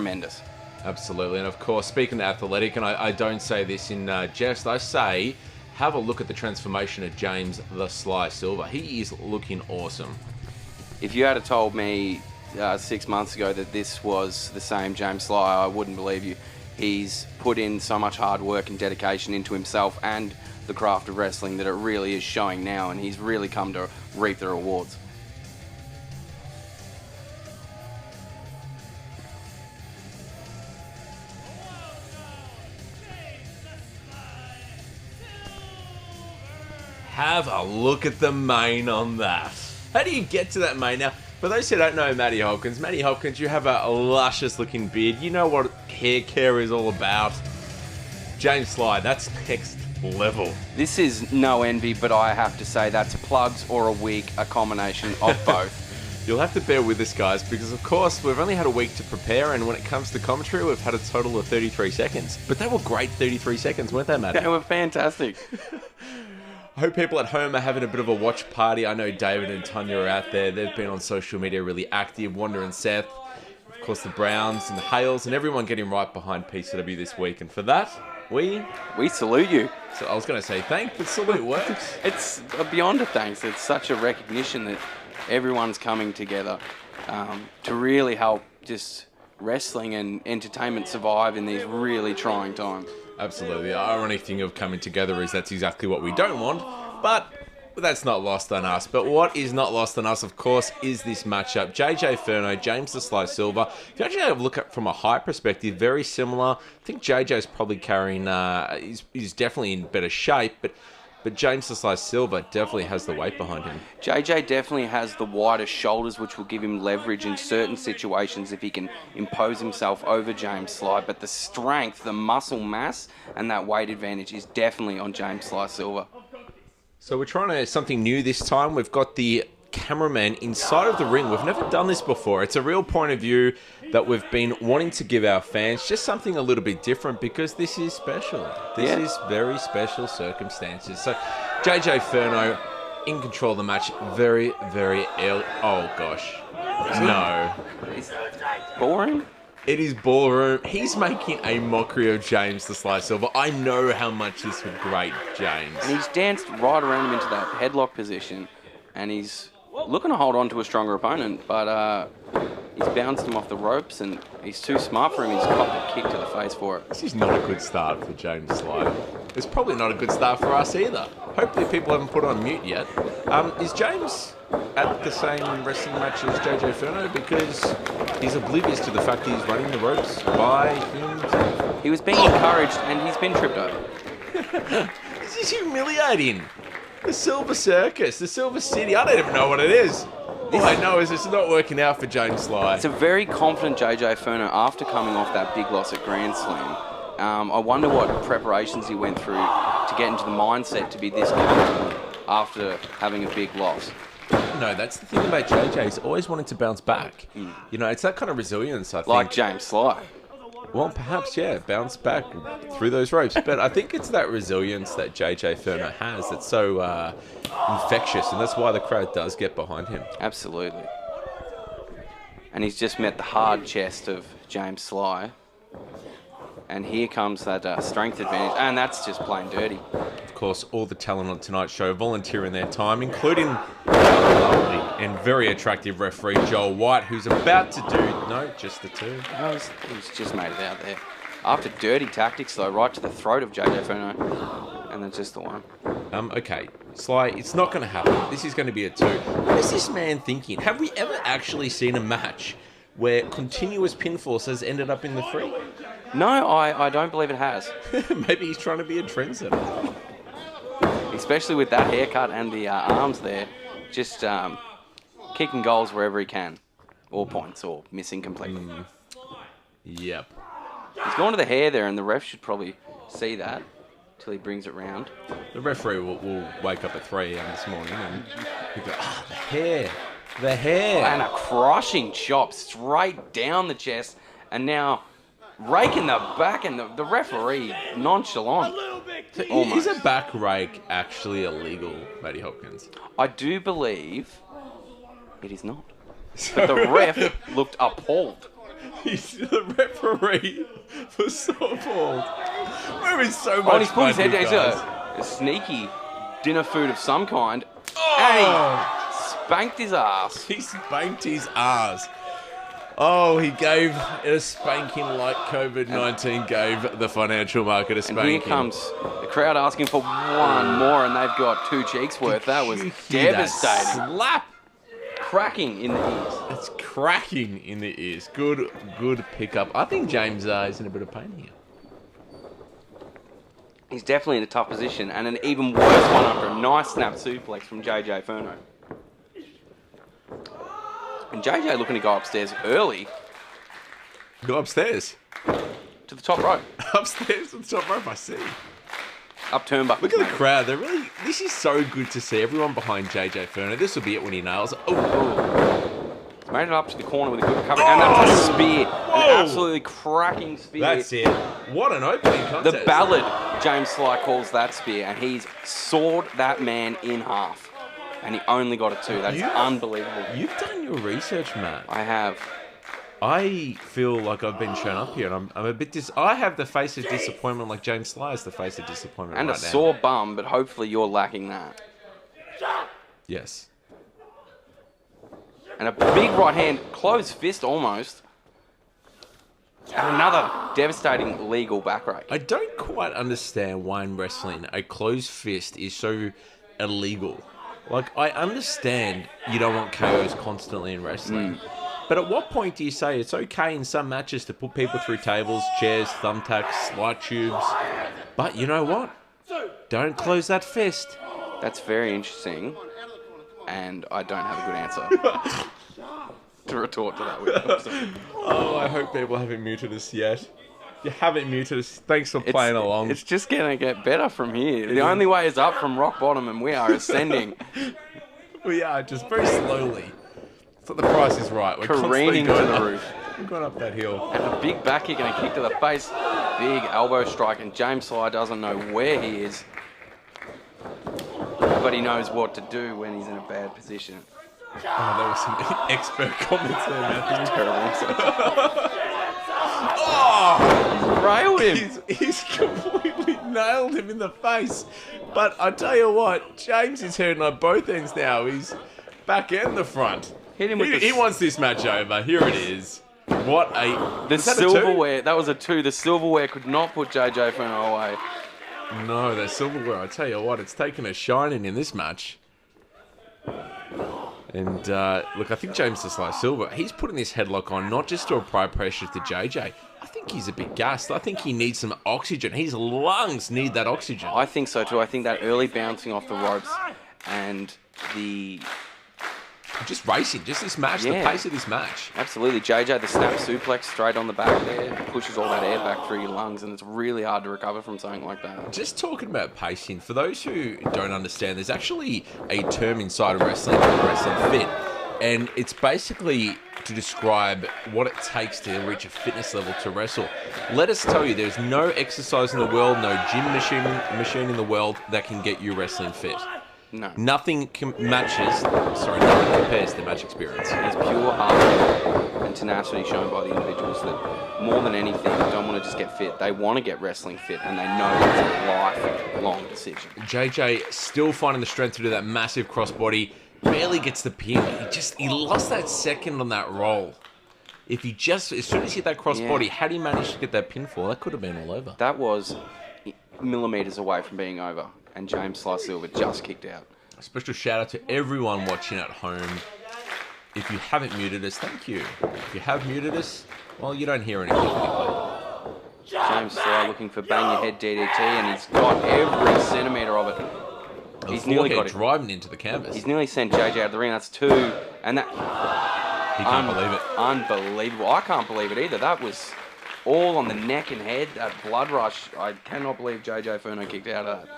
tremendous. Absolutely. And of course, speaking of athletic, and I don't say this in jest, I say have a look at the transformation of James the Sly Silver. He is looking awesome. If you had told me 6 months ago that this was the same James Sly, I wouldn't believe you. He's put in so much hard work and dedication into himself and the craft of wrestling that it really is showing now, and he's really come to reap the rewards. Have a look at the mane on that. How do you get to that mane? Now, for those who don't know Matty Hopkins, you have a luscious looking beard. You know what hair care is all about. James Sly, that's next level. This is no envy, but I have to say that's plugs or a wig, a combination of both. You'll have to bear with us, guys, because of course we've only had a week to prepare, and when it comes to commentary, we've had a total of 33 seconds. But they were great 33 seconds, weren't they, Matty? They were fantastic. I hope people at home are having a bit of a watch party. I know David and Tanya are out there. They've been on social media really active. Wanda and Seth, of course the Browns and the Hales, and everyone getting right behind PCW this week. And for that, we salute you. So I was going to say thank, but salute works. It's beyond a thanks. It's such a recognition that everyone's coming together to really help just wrestling and entertainment survive in these really trying times. Absolutely. The ironic thing of coming together is that's exactly what we don't want, but that's not lost on us. But what is not lost on us, of course, is this matchup. JJ Furno, James the Sly Silver. If you actually have a look at from a height perspective, very similar. I think JJ's probably carrying, he's definitely in better shape, but James the Sly Silver definitely has the weight behind him. JJ definitely has the wider shoulders, which will give him leverage in certain situations if he can impose himself over James Sly. But the strength, the muscle mass, and that weight advantage is definitely on James Sly Silver. So we're trying something new this time. We've got the cameraman inside of the ring. We've never done this before. It's a real point of view that we've been wanting to give our fans, just something a little bit different because this is special. This is very special circumstances. So JJ Furno in control of the match, very, very ill. Oh gosh, no. It's boring. It is ballroom. He's making a mockery of James the Sly Silver. I know how much this would grate James. And he's danced right around him into that headlock position, and he's looking to hold on to a stronger opponent, but he's bounced him off the ropes, and he's too smart for him. He's copped a kick to the face for it. This is not a good start for James Sly. It's probably not a good start for us either. Hopefully people haven't put on mute yet. Is James at the same wrestling match as JJ Furno? Because he's oblivious to the fact that he's running the ropes by him. He was being encouraged, and he's been tripped over. This is humiliating. The Silver Circus, the Silver City, I don't even know what it is. All I know is it's not working out for James Sly. It's a very confident JJ Furno after coming off that big loss at Grand Slam. I wonder what preparations he went through to get into the mindset to be this confident after having a big loss. No, that's the thing about JJ. He's always wanting to bounce back. You know, it's that kind of resilience, I think. Like James Sly. Well, perhaps, yeah, bounce back through those ropes. But I think it's that resilience that JJ Furno has that's so infectious, and that's why the crowd does get behind him. Absolutely. And he's just met the hard chest of James Sly. And here comes that strength advantage, and that's just plain dirty. Of course, all the talent on tonight's show volunteering their time, including the lovely and very attractive referee Joel White, who's about to do, no, just the two. No, he's just made it out there. After dirty tactics, though, right to the throat of JJ Furno, and that's just the one. Okay, Sly, it's not going to happen. This is going to be a 2. What is this man thinking? Have we ever actually seen a match where continuous pinfalls has ended up in the 3? No, I don't believe it has. Maybe he's trying to be a trendsetter. Especially with that haircut and the arms there. Just kicking goals wherever he can. Or points, or missing completely. Yep. He's gone to the hair there, and the ref should probably see that till he brings it round. The referee will wake up at 3 a.m. this morning and he'll go, the hair. The hair. And a crushing chop straight down the chest. And now raking the back, and the referee nonchalant. So is a back rake actually illegal, Matty Hopkins? I do believe it is not. But the ref looked appalled. He's the referee for softball. We're having so much Oh, and he's put his fun head here, down. guys. It's a sneaky dinner food of some kind. Oh! And he spanked his ass. He spanked his ass. Oh, he gave it a spanking like COVID-19 gave the financial market a And spanking. here comes the crowd asking for one more, and they've got 2 cheeks worth. That was You hear that devastating. slap. Cracking in the ears. It's cracking in the ears. Good pickup. I think James is in a bit of pain here. He's definitely in a tough position, and an even worse one after a nice snap suplex from JJ Furno. And JJ looking to go upstairs early Go upstairs. to the top rope. Upstairs to the top rope, I see. Up turnbuckle. Look at the crowd. They're really. This is so good to see. Everyone behind JJ Furno. This will be it when he nails it. Oh, He's made it up to the corner with a good cover, and that's a spear. Whoa. An absolutely cracking spear. that's it. What an opening contest. The ballad, James Sly calls that spear, and he's sawed that man in half. And he only got a 2. That's unbelievable. You've done your research, Matt. I have. I feel like I've been shown up here, and I'm a bit I have the face of disappointment, like James Sly is the face of disappointment And right a now. sore bum, but hopefully you're lacking that. Yes. And a big right hand, closed fist almost. And another devastating legal back rake. I don't quite understand why in wrestling a closed fist is so illegal. Like, I understand you don't want KOs constantly in wrestling. But at what point do you say it's okay in some matches to put people through tables, chairs, thumbtacks, light tubes? But you know what? Don't close that fist. That's very interesting. And I don't have a good answer to retort to that with. Oh, I hope people haven't muted us yet. If you haven't muted us, thanks for playing along. It's just going to get better from here. The only way is up from rock bottom, and we are ascending. We are just very slowly. So the price is right. We're Careening to the roof. We're going up that hill. And a big back kick and a kick to the face. Big elbow strike, and James Sly doesn't know where he is. But he knows what to do when he's in a bad position. Oh, there was some expert comments there, Matthew. Terrible. Oh! Railed him. He's completely nailed him in the face. But I tell you what, James is hurting on both ends now. He's back and the front. Hit him with He wants this match over. Here it is. What a... The Was that a silverware, that was a 2. The silverware could not put JJ Furno away. two? No, that silverware, I tell you what, it's taken a shining in this match. And look, I think James Sly Silver, he's putting this headlock on not just to apply pressure to JJ. I think he's a bit gassed. I think he needs some oxygen. His lungs need that oxygen. I think so too. I think that early bouncing off the ropes and the... Just racing, just this match, Yeah. the pace of this match. Absolutely. JJ, the snap suplex straight on the back there, pushes all that air back through your lungs, and it's really hard to recover from something like that. Just talking about pacing, for those who don't understand, there's actually a term inside of wrestling called wrestling fit. And it's basically to describe what it takes to reach a fitness level to wrestle. Let us tell you, there's no exercise in the world, no gym machine in the world that can get you wrestling fit. No. Nothing compares to match experience. It's pure hard work and tenacity shown by the individuals that, more than anything, don't want to just get fit. They want to get wrestling fit, and they know it's a lifelong decision. JJ still finding the strength to do that massive crossbody. Barely gets the pin. He lost that second on that roll. If he just, as soon as he hit that crossbody, had he managed to get that pinfall, that could have been all over. That was millimeters away from being over, and James Sly Silver just kicked out. A special shout out to everyone watching at home. If you haven't muted us, thank you. If you have muted us, well, you don't hear anything anyway. James Sly looking for bang your head DDT, and he's got every centimetre of it. He's nearly got it. Driving into the canvas. He's nearly sent JJ out of the ring. That's 2, and that... He can't believe it. Unbelievable. I can't believe it either. That was all on the neck and head. That blood rush. I cannot believe JJ Furno kicked out of that.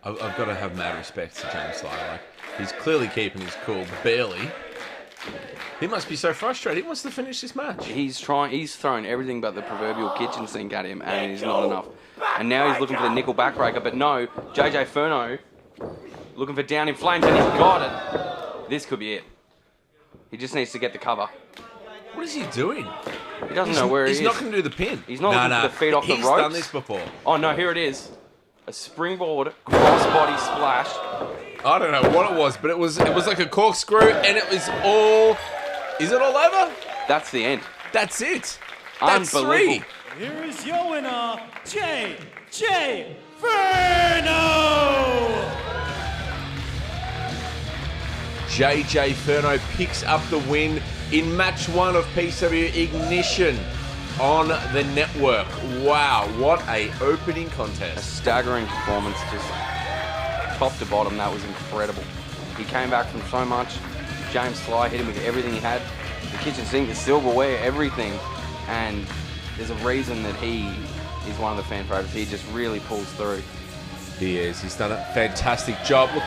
I've got to have mad respect to James Sly. Like, he's clearly keeping his cool, barely. He must be so frustrated. He wants to finish this match. He's thrown everything but the proverbial kitchen sink at him, and it is not enough. And now he's looking for the nickel backbreaker, but no, JJ Furno looking for down in flames, and he's got it. This could be it. He just needs to get the cover. What is he doing? He doesn't know where he is. He's not going to do the pin. He's not looking for the feet off the ropes. He's done this before. Oh, no, here it is. A springboard crossbody splash. I don't know what it was, but it was like a corkscrew, and it was all... Is it all over? That's the end. That's it. That's Unbelievable. 3. Here is your winner, J.J. Furno! JJ Furno picks up the win in match 1 of PCW Ignition on the network. Wow, what a opening A contest. staggering performance, just top to bottom. That was incredible. He came back from so much. James Sly hit him with everything he had. The kitchen sink, the silverware, everything. And there's a reason that he is one of the fan favorites. He just really pulls through. He is. He's done a fantastic job. Look,